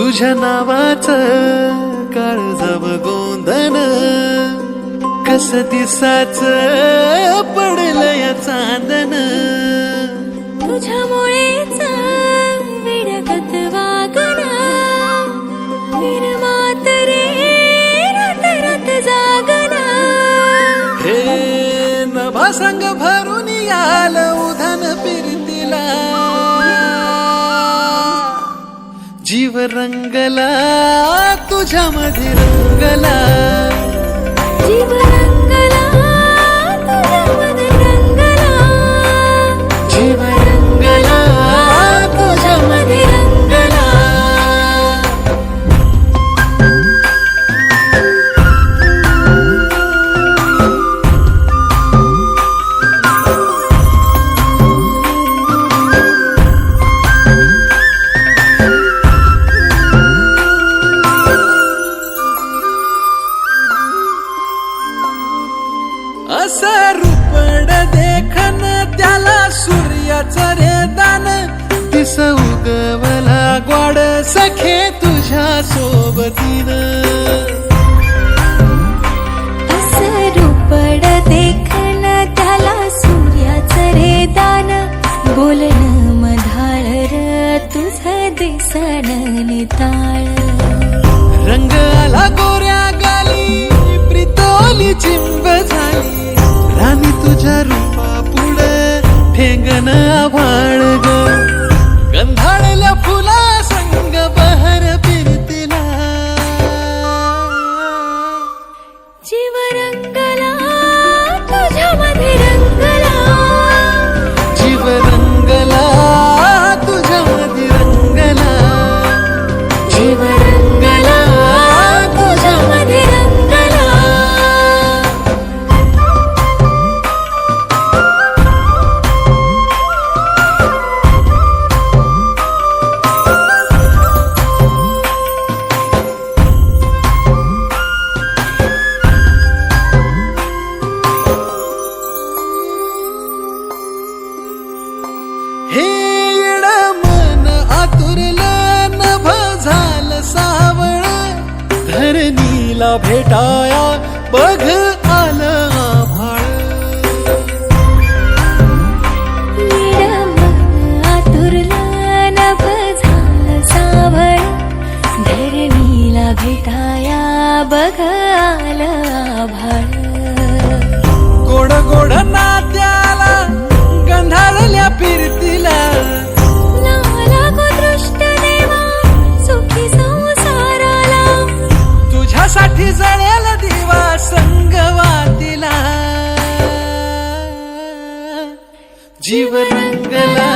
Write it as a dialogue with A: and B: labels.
A: तुझ्या नावाचं काळजाव गोंधन कस दिसाच पडलंय चांदन
B: तुझ्यामुळेच विडगत वागण निर्मात रे रात रात जागन
A: हे नभा संग भरून याल उधन फिरतीला जीव रंगला तुझ्यामध्ये रंगला
B: जीव रंगला तुझ्यामध्ये रंगला
A: जीव रंगला तुझ्यामध्ये रंगला असं रूपड देखन त्याला सूर्याचं रे दान दिस उगवला ग्वाड सखे तुझ्या सोबतीन
B: असं रूपड देखन त्याला सूर्याचं रे दान बोलणं मधाळ र तुझं दिसन निताळ
A: रंग आला गोऱ्या गाली प्रितोली चिंब झाली राणी तुझ्या रूपा पुढे ठेंगण आभाळ ग गंधाळल्या फुला संग बहर फिरतीला
B: जीव रंगला तुझ्यामध्ये रंगला
A: जीव रंगला तुझ्यामध्ये रंगला जीव रंगला तुझ्यामध्ये रंगला हे येड मन आतुरलं नभ झालं सावळ धरणीला भेटाया बघ आलं आभाळ
B: निरमन आतुरलं नभ झालं सावळ धरणीला भेटाया बघ आलं आभाळ
A: गोड गोड नात्याला गंधाळल्या फिरतीला
B: लागो दृष्ट देवा सुखी संसाराला
A: तुझ्यासाठी जळेल दिवा संगवातीला जीव रंगला